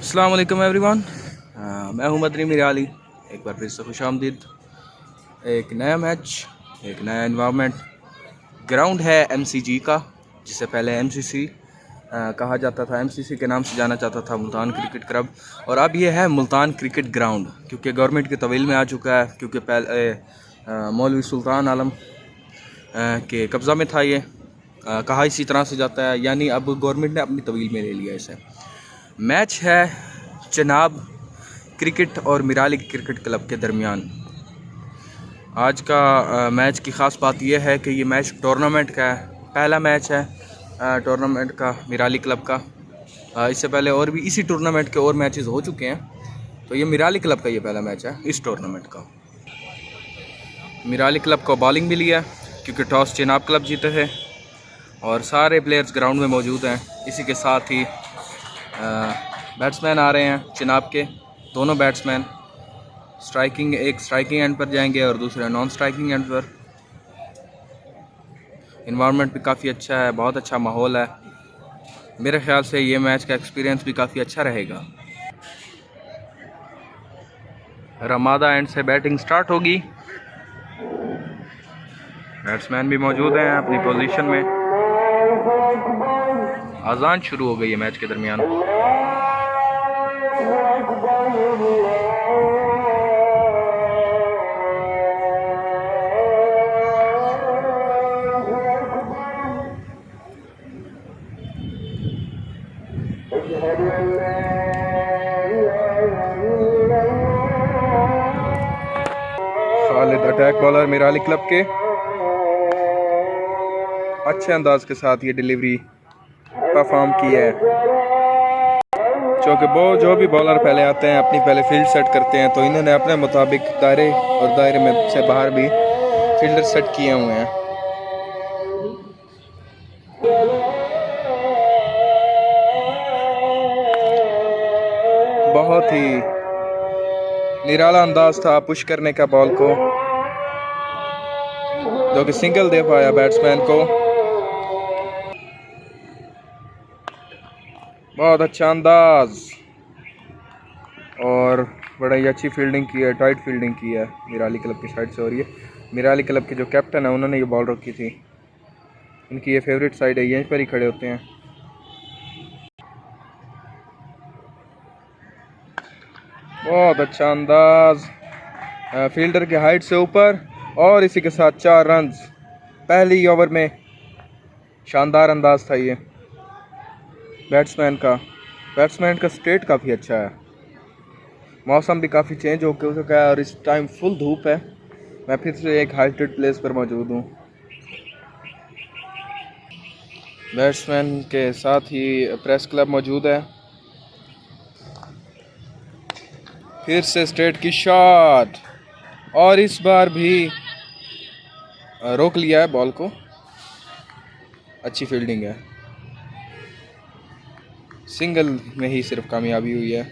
अस्सलाम वालेकुम एवरीवन। मैं हूं मदनी मिराली। एक बार फिर से खुशामदीद। एक नया मैच, एक नया इन्वायरमेंट। ग्राउंड है एमसीजी का, जिसे पहले एमसीसी कहा जाता था। एमसीसी के नाम से जाना जाता था मुल्तान क्रिकेट क्लब, और अब ये है मुल्तान क्रिकेट ग्राउंड, क्योंकि गवर्नमेंट के तवील में आ चुका है। क्योंकि पहले मौलवी सुल्तान आलम के कब्ज़ा में था ये। कहा इसी तरह से जाता है, यानी अब गवर्नमेंट ने अपनी तवील में ले लिया इसे। मैच है चनाब क्रिकेट और मिराली क्रिकेट क्लब के दरमियान। आज का मैच की ख़ास बात यह है कि ये मैच टूर्नामेंट का है, पहला मैच है टूर्नामेंट का मिराली क्लब का। इससे पहले और भी इसी टूर्नामेंट के और मैचेस हो चुके हैं, तो ये मिराली क्लब का ये पहला मैच है इस टूर्नामेंट का। मिराली क्लब को बॉलिंग मिली है क्योंकि टॉस चनाब क्लब जीते थे, और सारे प्लेयर्स ग्राउंड में मौजूद हैं। इसी के साथ ही बैट्समैन आ रहे हैं चनाब के, दोनों बैट्समैन। एक स्ट्राइकिंग एंड पर जाएंगे और दूसरा नॉन स्ट्राइकिंग एंड पर। इन्वायरमेंट भी काफ़ी अच्छा है, बहुत अच्छा माहौल है। मेरे ख्याल से ये मैच का एक्सपीरियंस भी काफ़ी अच्छा रहेगा। रमादा एंड से बैटिंग स्टार्ट होगी। बैट्समैन भी मौजूद हैं अपनी पोजीशन में। अजान शुरू हो गई है मैच के दरमियान। Khalid attack bowler Mirali club के, अच्छे अंदाज के साथ ये डिलीवरी परफॉर्म की है। क्योंकि वो जो भी बॉलर पहले आते हैं अपनी पहले फील्ड सेट करते हैं, तो इन्होंने अपने मुताबिक दायरे और दायरे में से बाहर भी फील्डर सेट किए हुए हैं। बहुत ही निराला अंदाज था पुश करने का बॉल को, जो कि सिंगल दे पाया बैट्समैन को। बहुत अच्छा अंदाज और बड़ा ही अच्छी फील्डिंग की है, टाइट फील्डिंग की है मिराली क्लब की साइड से। और ये मिराली क्लब के जो कैप्टन है उन्होंने ये बॉल रखी थी। इनकी ये फेवरेट साइड है, यहीं पर ही खड़े होते हैं। बहुत अच्छा अंदाज, फील्डर के हाइट से ऊपर, और इसी के साथ 4 रन्स पहली ओवर में। शानदार अंदाज था ये बैट्समैन का स्टेट काफ़ी अच्छा है। मौसम भी काफ़ी चेंज हो चुका है और इस टाइम फुल धूप है। मैं फिर से एक हाइटेड प्लेस पर मौजूद हूँ। बैट्समैन के साथ ही प्रेस क्लब मौजूद है। फिर से स्ट्रेट की शॉट, और इस बार भी रोक लिया है बॉल को। अच्छी फील्डिंग है, सिंगल में ही सिर्फ कामयाबी हुई है।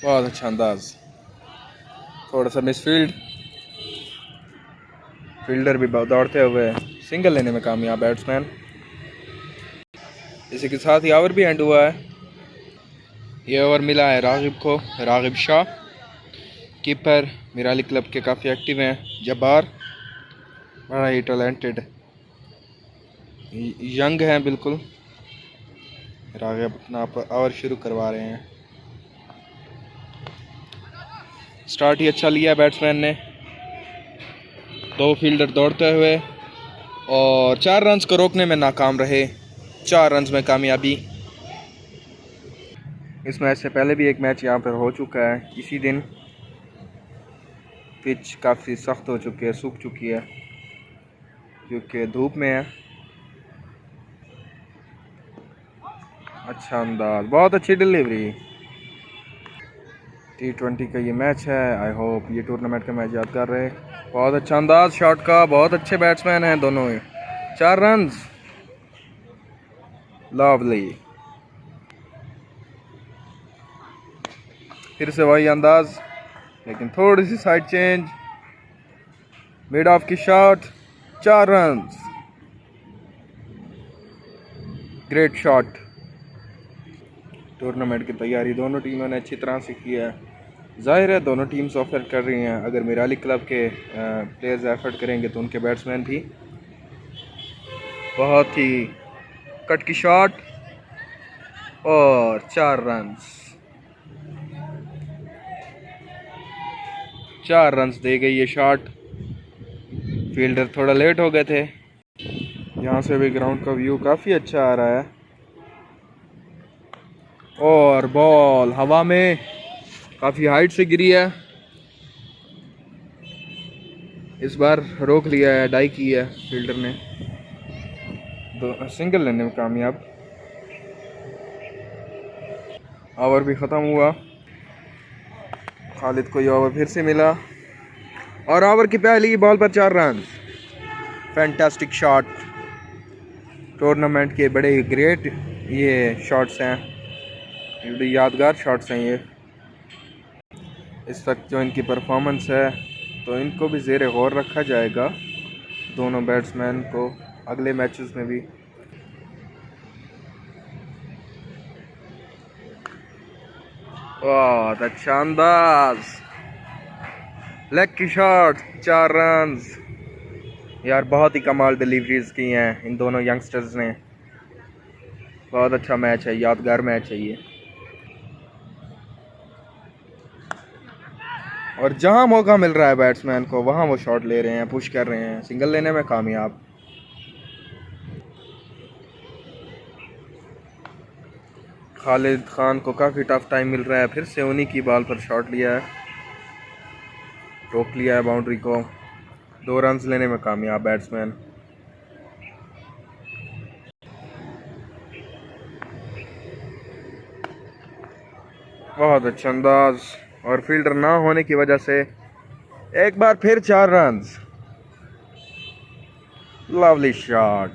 बहुत अच्छा अंदाज, थोड़ा सा मिसफील्ड, फील्डर भी दौड़ते हुए सिंगल लेने में कामयाब बैट्समैन। इसी के साथ ही ओवर भी एंड हुआ है। ये ओवर मिला है रागिब को, रागिब शाह। कीपर मिराली क्लब के काफ़ी एक्टिव हैं, जब्बार, बड़ा ही टैलेंटेड यंग हैं बिल्कुल। रागिब अपना ओवर शुरू करवा रहे हैं। स्टार्ट ही अच्छा लिया बैट्समैन ने, 2 फील्डर दौड़ते हुए, और 4 रन्स को रोकने में नाकाम रहे। 4 रन्स में कामयाबी। इस मैच से पहले भी एक मैच यहाँ पर हो चुका है इसी दिन। पिच काफ़ी सख्त हो चुकी है, सूख चुकी है क्योंकि धूप में है। अच्छा अंदाज, बहुत अच्छी डिलीवरी। T20 का ये मैच है। आई होप ये टूर्नामेंट का मैच यादगार रहे। बहुत अच्छा अंदाज शॉट का, बहुत अच्छे बैट्समैन हैं दोनों ही। 4 रन्स, लवली। फिर से वही अंदाज, लेकिन थोड़ी सी साइड चेंज। मिड ऑफ की shot, 4 runs. Great shot. Tournament की तैयारी दोनों टीमों ने अच्छी तरह से की है। जाहिर है दोनों टीम्स ऑफर कर रही हैं। अगर मिराली क्लब के प्लेयर्स एफर्ट करेंगे तो उनके बैट्समैन भी। बहुत ही कट की शॉट और 4 रन्स दे गई ये शॉट। फील्डर थोड़ा लेट हो गए थे। यहाँ से भी ग्राउंड का व्यू काफ़ी अच्छा आ रहा है। और बॉल हवा में काफ़ी हाइट से गिरी है। इस बार रोक लिया है, डाई की है फील्डर ने। सिंगल लेने में कामयाब। ओवर भी ख़त्म हुआ। खालिद को ये ओवर फिर से मिला और ओवर की पहली बॉल पर 4 रन। Fantastic shot. टूर्नामेंट के बड़े ही ग्रेट ये शॉट्स हैं, बड़े यादगार शॉट्स हैं ये। इस वक्त जो इनकी परफॉर्मेंस है तो इनको भी ज़ेर गौर रखा जाएगा, दोनों बैट्समैन को, अगले मैचेस में भी। बहुत अच्छा अंदाज, लेग की शॉट, 4 रन। यार बहुत ही कमाल डिलीवरीज की हैं इन दोनों यंगस्टर्स ने। बहुत अच्छा मैच है, यादगार मैच है ये। और जहां मौका मिल रहा है बैट्समैन को वहां वो शॉट ले रहे हैं, पुश कर रहे हैं, सिंगल लेने में कामयाब। खालिद खान को काफ़ी टफ टाइम मिल रहा है। फिर से उन्हीं की बॉल पर शॉट लिया है, रोक लिया है बाउंड्री को। 2 रन लेने में कामयाब बैट्समैन। बहुत अच्छा अंदाज और फील्डर ना होने की वजह से एक बार फिर 4 रन। Lovely shot.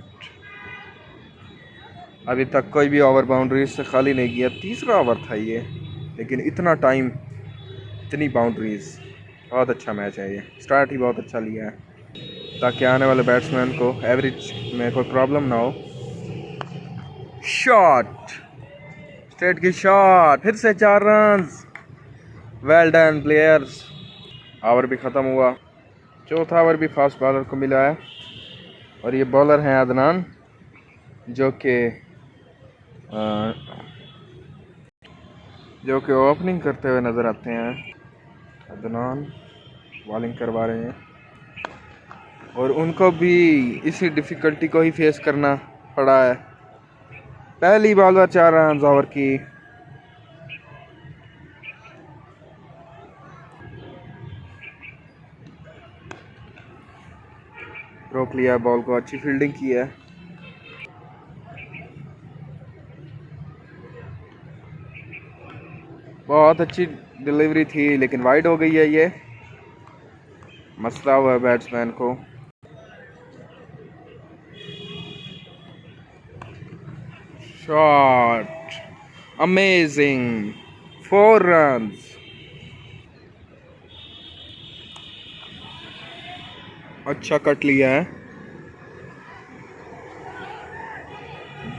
अभी तक कोई भी ओवर बाउंड्री से खाली नहीं किया। तीसरा ओवर था ये, लेकिन इतना टाइम, इतनी बाउंड्रीज। बहुत अच्छा मैच है ये। स्टार्ट ही बहुत अच्छा लिया है ताकि आने वाले बैट्समैन को एवरेज में कोई प्रॉब्लम ना हो। शॉट, स्ट्रेट की शॉट, फिर से 4 run. Well done players. Over भी ख़त्म हुआ। चौथा ओवर भी फास्ट बॉलर को मिला है और ये बॉलर हैं अदनान, जो कि ओपनिंग करते हुए नज़र आते हैं। अदनान बॉलिंग करवा रहे हैं और उनको भी इसी डिफ़िकल्टी को ही फेस करना पड़ा है। पहली बॉल पर 4 रन ओवर की। रोक लिया बॉल को, अच्छी फील्डिंग की है। बहुत अच्छी डिलीवरी थी लेकिन वाइड हो गई है। ये मसला हुआ है बैट्समैन को। Shot, amazing, 4 run. अच्छा कट लिया है।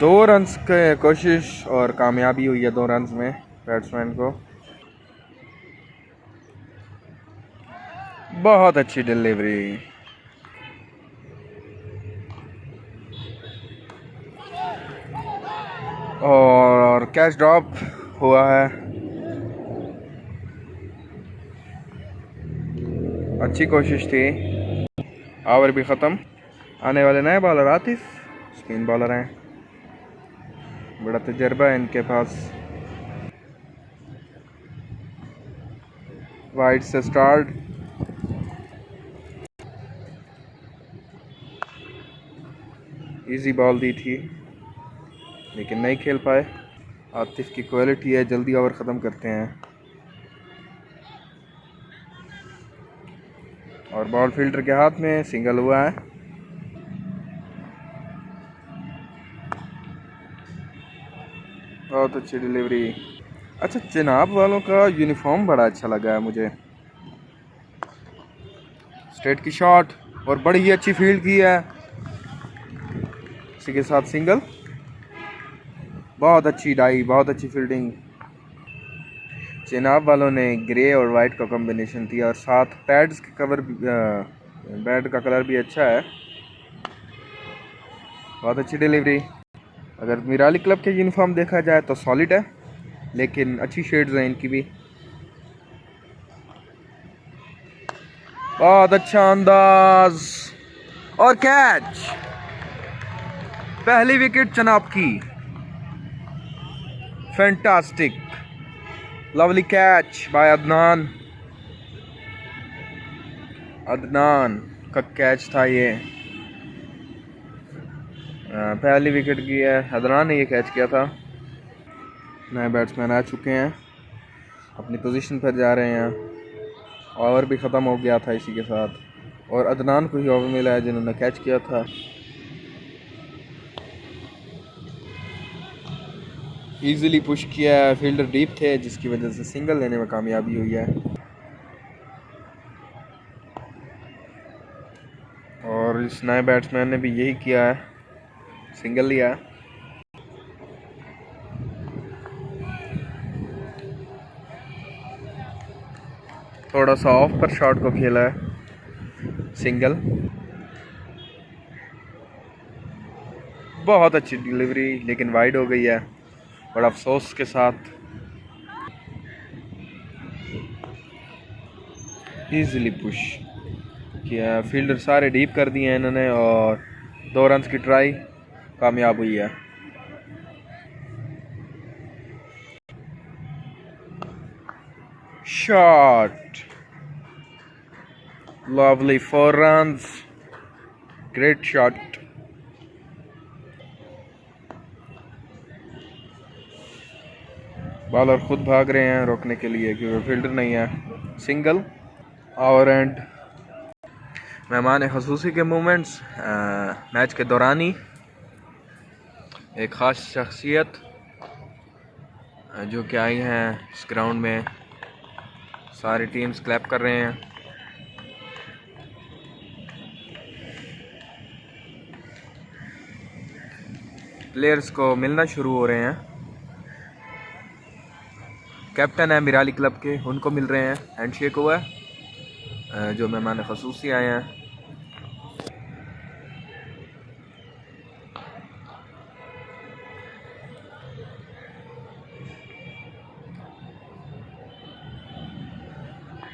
2 रन के कोशिश और कामयाबी हुई है 2 रन में बैट्समैन को। बहुत अच्छी डिलीवरी और कैच ड्रॉप हुआ है। अच्छी कोशिश थी। ओवर भी ख़त्म। आने वाले नए बॉलर आतिफ, स्पिन बॉलर हैं, बड़ा तजर्बा है इनके पास। वाइड से स्टार्ट, इजी बॉल दी थी लेकिन नहीं खेल पाए। आतिफ की क्वालिटी है, जल्दी ओवर ख़त्म करते हैं। और बॉल फील्डर के हाथ में, सिंगल हुआ है। बहुत अच्छी डिलीवरी। अच्छा, चिनाब वालों का यूनिफॉर्म बड़ा अच्छा लगा है मुझे। स्ट्रेट की शॉट और बड़ी ही अच्छी फील्ड की है। इसी के साथ सिंगल। बहुत अच्छी डाई, बहुत अच्छी फील्डिंग। चेनाब वालों ने ग्रे और वाइट का कॉम्बिनेशन दिया और साथ पैड्स के कवर बैट का कलर भी अच्छा है। बहुत अच्छी डिलीवरी। अगर मिराली क्लब के यूनिफॉर्म देखा जाए तो सॉलिड है, लेकिन अच्छी शेड्स हैं इनकी भी। बहुत अच्छा अंदाज और कैच। पहली विकेट चनाब की। Fantastic, lovely catch by Adnan. Adnan का कैच था ये। पहली विकेट की है, अदनान ने ये कैच किया था। नए बैट्समैन आ चुके हैं, अपनी पोजीशन पर जा रहे हैं। ओवर भी ख़त्म हो गया था इसी के साथ, और अदनान को ही ओवर मिला है जिन्होंने कैच किया था। इजीली पुश किया है, फील्डर डीप थे जिसकी वजह से सिंगल लेने में कामयाबी हुई है। और इस नए बैट्समैन ने भी यही किया है, सिंगल लिया है। थोड़ा सा ऑफ पर शॉट को खेला है, सिंगल। बहुत अच्छी डिलीवरी, लेकिन वाइड हो गई है बड़ा अफसोस के साथ। इजीली पुश किया, फील्डर सारे डीप कर दिए हैं इन्होंने, और 2 रन की ट्राई कामयाब हुई है। Shot, lovely 4 run, great shot. Bowler खुद भाग रहे हैं रोकने के लिए क्योंकि फील्डर नहीं है, सिंगल। और एंड मेहमान खसूसी के मूवमेंट्स मैच के दौरान ही एक ख़ास शख्सियत जो कि आई हैं इस ग्राउंड में, सारी टीम्स क्लैप कर रहे हैं। प्लेयर्स को मिलना शुरू हो रहे हैं। कैप्टन है मिराली क्लब के, उनको मिल रहे हैं, हैंडशेक हुआ है। जो मेहमान खसूसी आए हैं,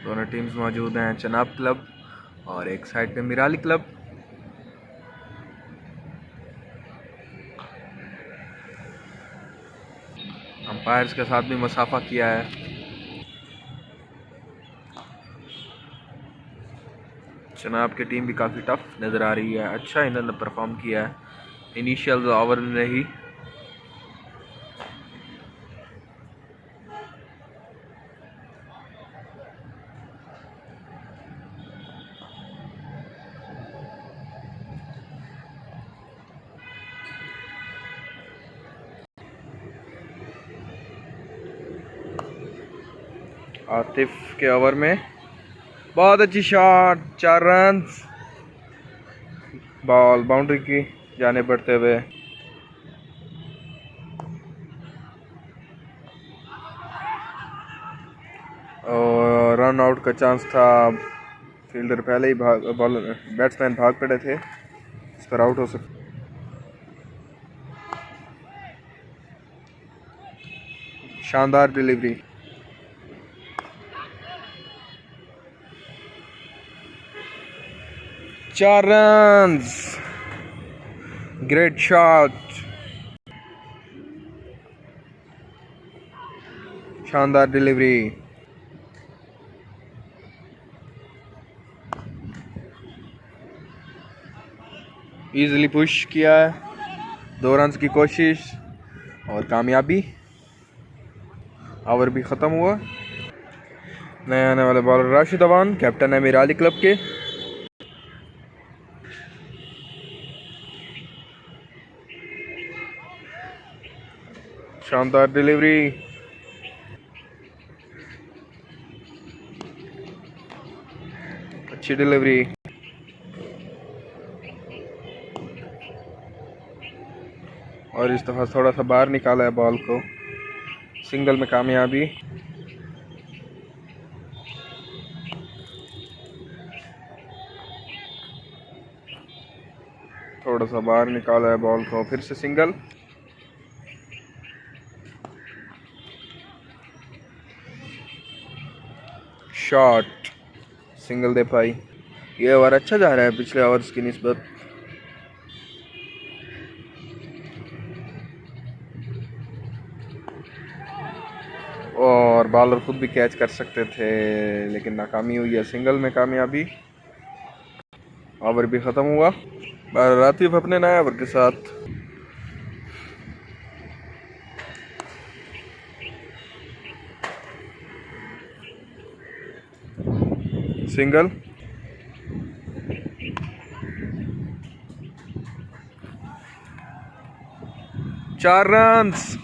दोनों टीम्स मौजूद हैं, चनाब क्लब और एक साइड पे मिराली क्लब। अंपायर्स के साथ भी मुसाफा किया है। चनाब की टीम भी काफ़ी टफ नज़र आ रही है, अच्छा इन्होंने परफॉर्म किया है इनिशियल ओवर में ही। आतिफ के ओवर में बहुत अच्छी शॉट, 4 रन। बॉल बाउंड्री की जाने बढ़ते हुए, और रन आउट का चांस था। फील्डर पहले ही बैट्समैन भाग पड़े थे, इस पर आउट हो सकता। शानदार डिलीवरी, चार रन, ग्रेट शॉट, शानदार डिलीवरी। इजीली पुश किया है, 2 रन की कोशिश और कामयाबी। ओवर भी ख़त्म हुआ। नए आने वाले बॉलर राशिद अवान, कैप्टन है मिराली क्लब के। शानदार डिलीवरी, अच्छी डिलीवरी। और इस दफ़ा थोड़ा सा बाहर निकाला है बॉल को। सिंगल में कामयाबी। थोड़ा सा बाहर निकाला है बॉल को, फिर से सिंगल। शॉट, सिंगल दे पाई। ये ओवर अच्छा जा रहा है पिछले ओवर्स की निस्बत। और बॉलर खुद भी कैच कर सकते थे लेकिन नाकामी हुई है। सिंगल में कामयाबी। ओवर भी ख़त्म हुआ। रातिफ अपने नए ओवर के साथ। सिंगल। चार रन्स।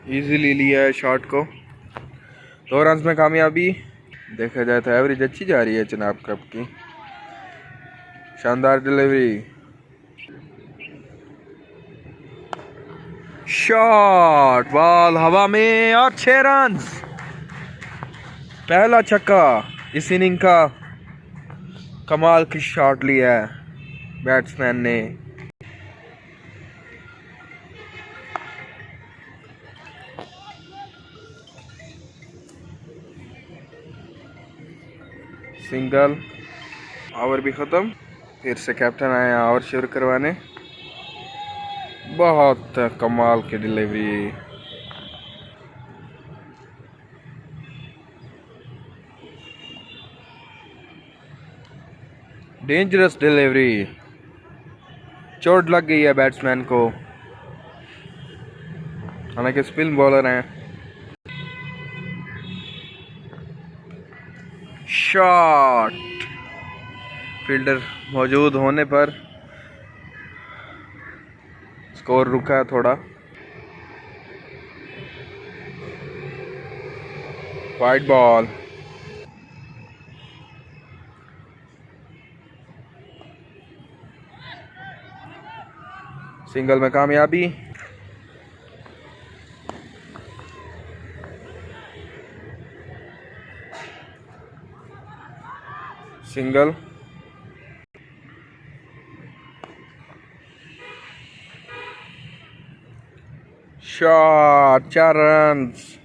इजीली लिया है शॉट को। 2 रन्स में कामयाबी। देखा जाए तो एवरेज अच्छी जा रही है जनाब कप की। शानदार डिलीवरी। शॉट, बॉल हवा में और 6 रन्स। पहला छक्का इस इनिंग का। कमाल की शॉट लिया है बैट्समैन ने। सिंगल। ओवर भी ख़त्म। फिर से कैप्टन आया ओवर शुरू करवाने। बहुत कमाल की डिलीवरी। Dangerous delivery. चोट लग गई है बैट्समैन को, हालांकि स्पिन बॉलर हैं। शॉट, फील्डर मौजूद होने पर स्कोर रुका है थोड़ा। Wide ball. सिंगल में कामयाबी। सिंगल। Shot, 4 runs.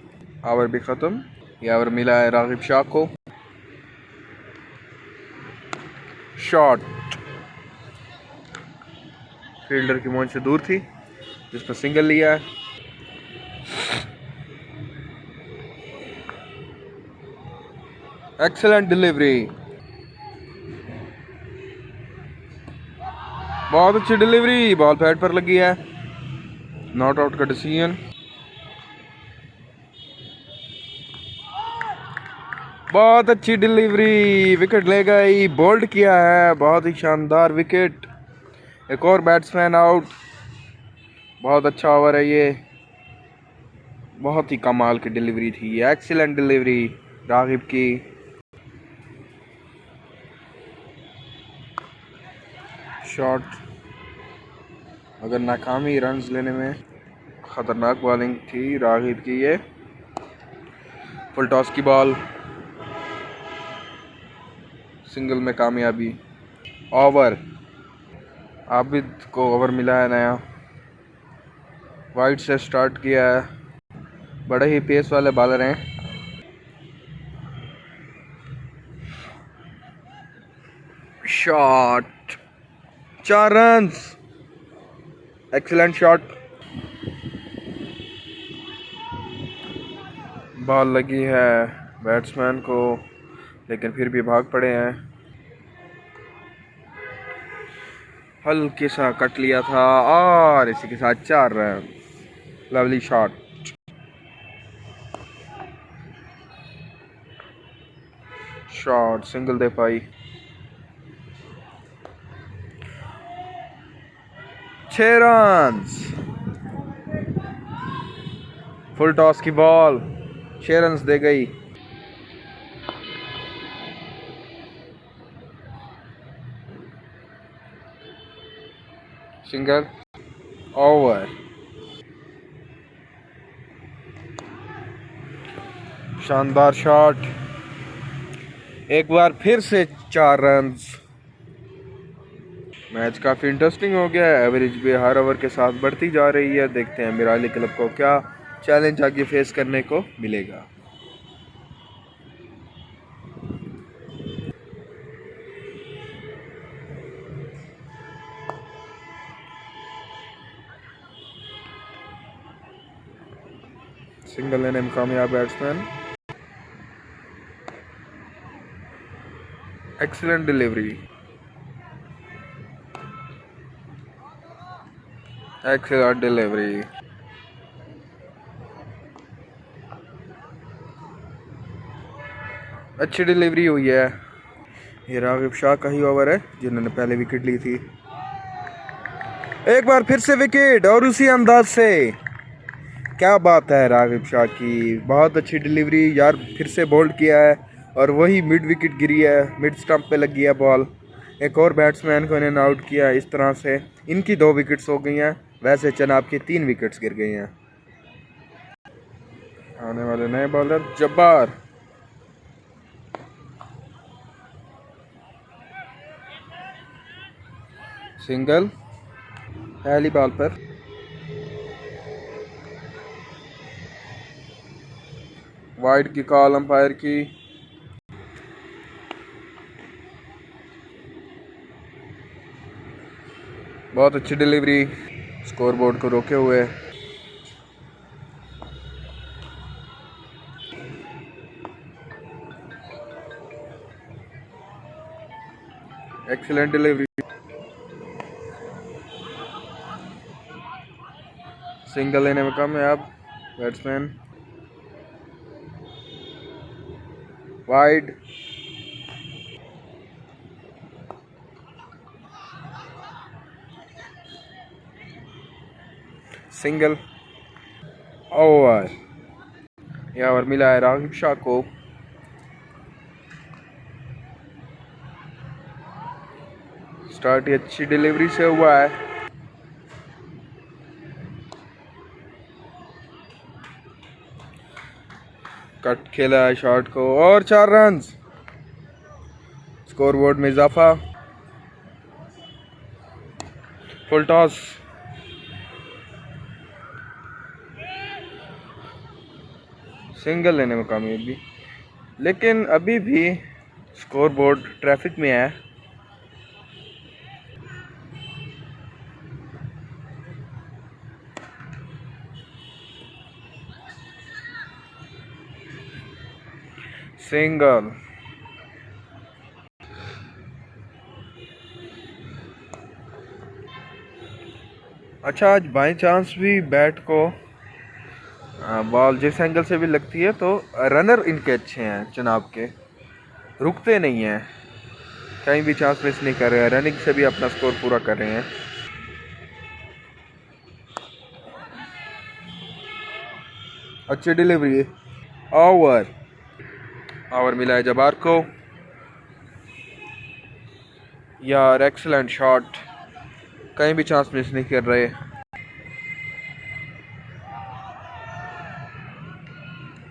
ओवर भी ख़त्म। यह ओवर मिला है रागिब शाह को। शॉट, फील्डर की मोहन से दूर थी जिस पर सिंगल लिया है। Excellent delivery. बहुत अच्छी डिलीवरी। बॉल पैड पर लगी है। नॉट आउट का डिसीजन। बहुत अच्छी डिलीवरी। विकेट ले गई। बोल्ड किया है। बहुत ही शानदार विकेट। एक और बैट्समैन आउट। बहुत अच्छा ओवर है ये। बहुत ही कमाल की डिलीवरी थी। एक्सीलेंट डिलीवरी रागिब की। शॉट, अगर नाकामी रन्स लेने में। ख़तरनाक बॉलिंग थी रागिब की ये। फुल टॉस की बॉल। सिंगल में कामयाबी। ओवर, आबिद को ओवर मिला है नया। वाइड से स्टार्ट किया है। बड़े ही पेस वाले बॉलर हैं। Shot, 4 runs. Excellent shot. Ball लगी है बैट्समैन को लेकिन फिर भी भाग पड़े हैं। हल्के सा कट लिया था और इसी के साथ 4 run. Lovely shot. Shot, single दे पाई। 6 रन्स। फुल टॉस की बॉल 6 रन्स दे गई। Single, over. शानदार शॉट, एक बार फिर से 4 रन्स। मैच काफ़ी इंटरेस्टिंग हो गया है। एवरेज भी हर ओवर के साथ बढ़ती जा रही है। देखते हैं मिराली क्लब को क्या चैलेंज आगे फेस करने को मिलेगा। सिंगल लेने में कामयाब batsman. Excellent delivery, excellent delivery. अच्छी डिलीवरी हुई है। ये रागिब शाह का ही ओवर है जिन्होंने पहले विकेट ली थी। एक बार फिर से विकेट और उसी अंदाज से। क्या बात है रागिब शाह की, बहुत अच्छी डिलीवरी यार। फिर से बोल्ड किया है और वही मिड विकेट गिरी है, मिड स्टंप पे लगी है बॉल। एक और बैट्समैन को इन्होंने आउट किया। इस तरह से इनकी 2 विकेट्स हो गई हैं। वैसे जनाब की 3 विकेट्स गिर गई हैं। आने वाले नए बॉलर जब्बार। सिंगल, पहली बॉल पर। वाइड की कॉल अंपायर की। बहुत अच्छी डिलीवरी, स्कोरबोर्ड को रोके हुए। एक्सीलेंट डिलीवरी, सिंगल लेने में कामयाब बैट्समैन। Wide, single, over. यह ओवर मिला है रागिब शाह को। स्टार्ट ही अच्छी डिलीवरी से हुआ है। कट खेला है शॉट को और 4 रन्स। स्कोरबोर्ड में इजाफा। फुल टॉस, सिंगल लेने में कामयाबी। लेकिन अभी भी स्कोरबोर्ड ट्रैफिक में है। सिंगल, अच्छा आज बाई चांस भी बैट को बॉल जिस एंगल से भी लगती है तो रनर इनके अच्छे हैं जनाब के, रुकते नहीं हैं, कहीं भी चांस मिस नहीं कर रहे हैं, रनिंग से भी अपना स्कोर पूरा कर रहे हैं। अच्छी डिलीवरी, ओवर। ओवर मिला है जब्बार को। यार एक्सीलेंट शॉट, कहीं भी चांस मिस नहीं कर रहे।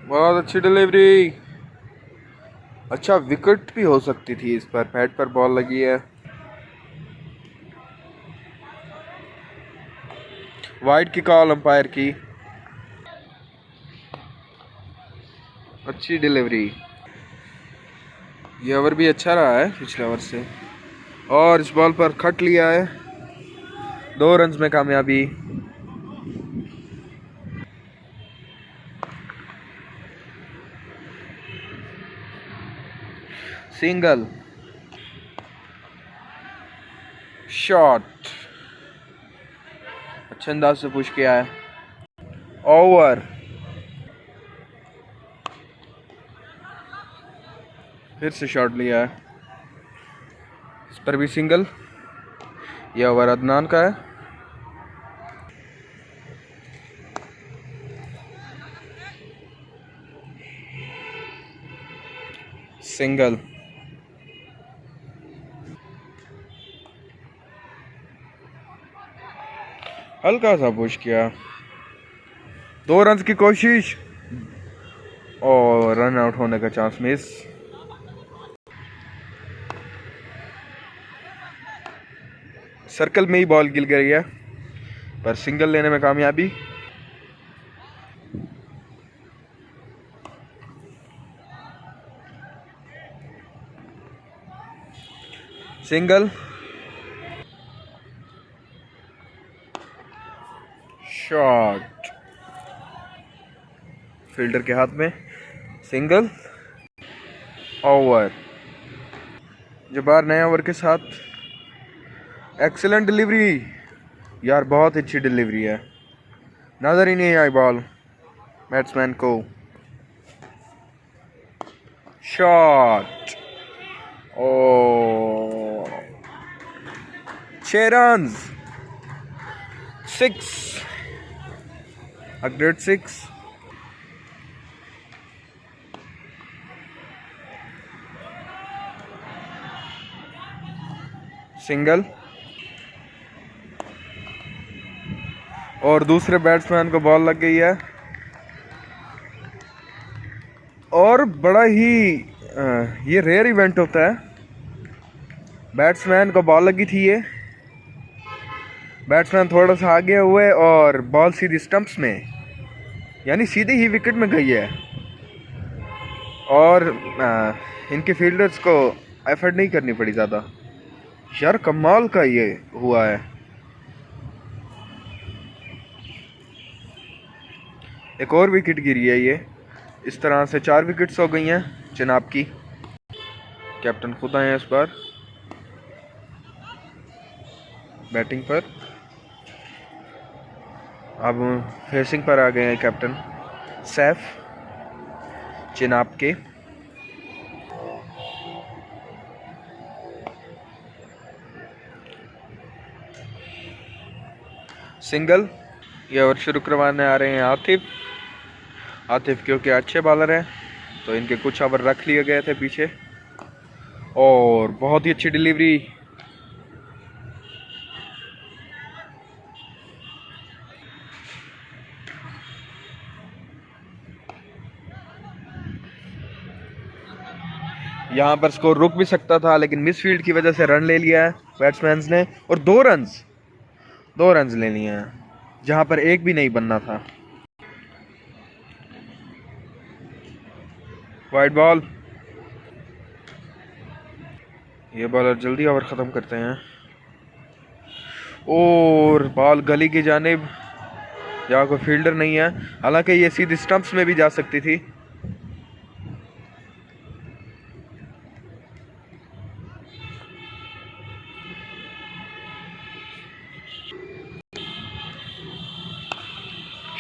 बहुत अच्छी डिलीवरी। अच्छा विकेट भी हो सकती थी इस पर, पैड पर बॉल लगी है। वाइड की कॉल अंपायर की। अच्छी डिलीवरी, ये ओवर भी अच्छा रहा है पिछले ओवर से। और इस बॉल पर खट लिया है। 2 रन्स में कामयाबी। सिंगल, शॉट, अच्छे अंदाज से पुश किया है। ओवर, फिर से शॉट लिया है। इस पर भी सिंगल। यह ओवर अदनान का है। सिंगल, हल्का सा पुश किया, 2 रन की कोशिश और रन आउट होने का चांस मिस। सर्कल में ही बॉल गिर गई है, पर सिंगल लेने में कामयाबी। सिंगल, शॉट, फील्डर के हाथ में, सिंगल, ओवर। जब्बार नए ओवर के साथ, एक्सीलेंट डिलीवरी यार, बहुत अच्छी डिलीवरी है, नजर ही नहीं आई बॉल बैट्समैन को। शॉट, ओ 6 रन, 6, a great 6। सिंगल, और दूसरे बैट्समैन को बॉल लग गई है, और बड़ा ही ये रेयर इवेंट होता है, बैट्समैन को बॉल लगी थी, ये बैट्समैन थोड़ा सा आगे हुए और बॉल सीधी स्टंप्स में, यानी सीधी ही विकेट में गई है, और इनके फील्डर्स को एफर्ट नहीं करनी पड़ी ज़्यादा। यार कमाल का ये हुआ है। एक और विकेट गिरी है ये, इस तरह से 4 विकेट्स हो गई हैं जनाब की। कैप्टन खुद आए हैं इस बार बैटिंग पर, अब फेसिंग पर आ गए हैं कैप्टन सैफ जनाब के। सिंगल, ये ओवर शुरू करवाने आ रहे हैं आतिफ क्योंकि अच्छे बॉलर हैं तो इनके कुछ ओवर रख लिए गए थे पीछे, और बहुत ही अच्छी डिलीवरी। यहाँ पर स्कोर रुक भी सकता था, लेकिन मिसफील्ड की वजह से रन ले लिया है बैट्समैन ने, और 2 रन ले लिए हैं जहाँ पर एक भी नहीं बनना था। वाइड बॉल, ये बॉलर जल्दी ओवर ख़त्म करते हैं, और बॉल गली की जानिब, जहाँ कोई फील्डर नहीं है, हालांकि ये सीधी स्टंप्स में भी जा सकती थी।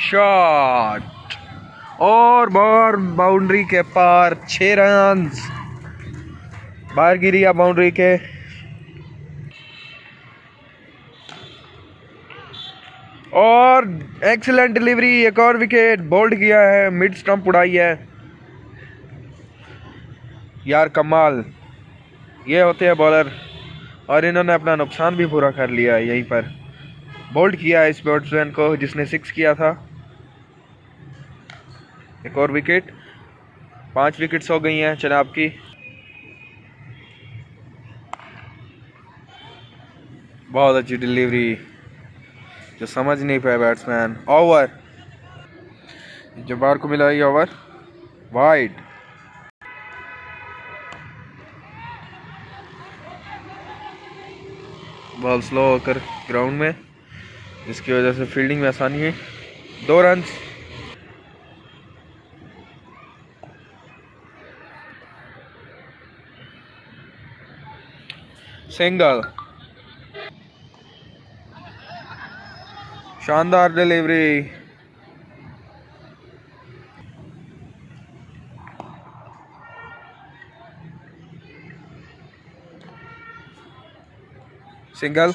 शॉट, और बाउंड्री के पार, 6 रन बाहर गिरी है बाउंड्री के। और एक्सीलेंट डिलीवरी, एक और विकेट, बोल्ड किया है, मिड स्टंप उड़ाई है। यार कमाल, ये होते हैं बॉलर, और इन्होंने अपना नुकसान भी पूरा कर लिया है, यहीं पर बोल्ड किया है इस बैट्समैन को जिसने 6 किया था। एक और विकेट, 5 विकेट्स हो गई हैं जनाब की। बहुत अच्छी डिलीवरी, जो समझ नहीं पाया बैट्समैन। ओवर, जब्बार को मिला ये ओवर, वाइड। बॉल स्लो होकर ग्राउंड में, जिसकी वजह से फील्डिंग में आसानी है। 2 रन। सिंगल, शानदार डिलीवरी, सिंगल,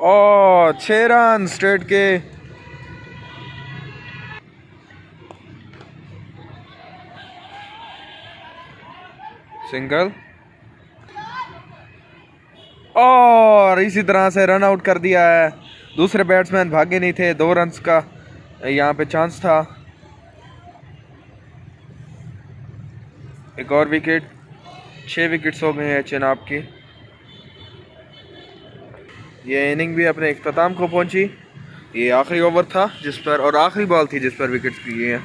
और 6 रन स्ट्रेट के। सिंगल, और इसी तरह से रन आउट कर दिया है। दूसरे बैट्समैन भागे नहीं थे, 2 रन्स का यहाँ पे चांस था। एक और विकेट, 6 विकेट्स हो गए हैं चेनाब की। ये इनिंग भी अपने इख्तिताम को पहुंची। ये आखिरी ओवर था जिस पर, और आखिरी बॉल थी जिस पर विकेट्स लिए हैं।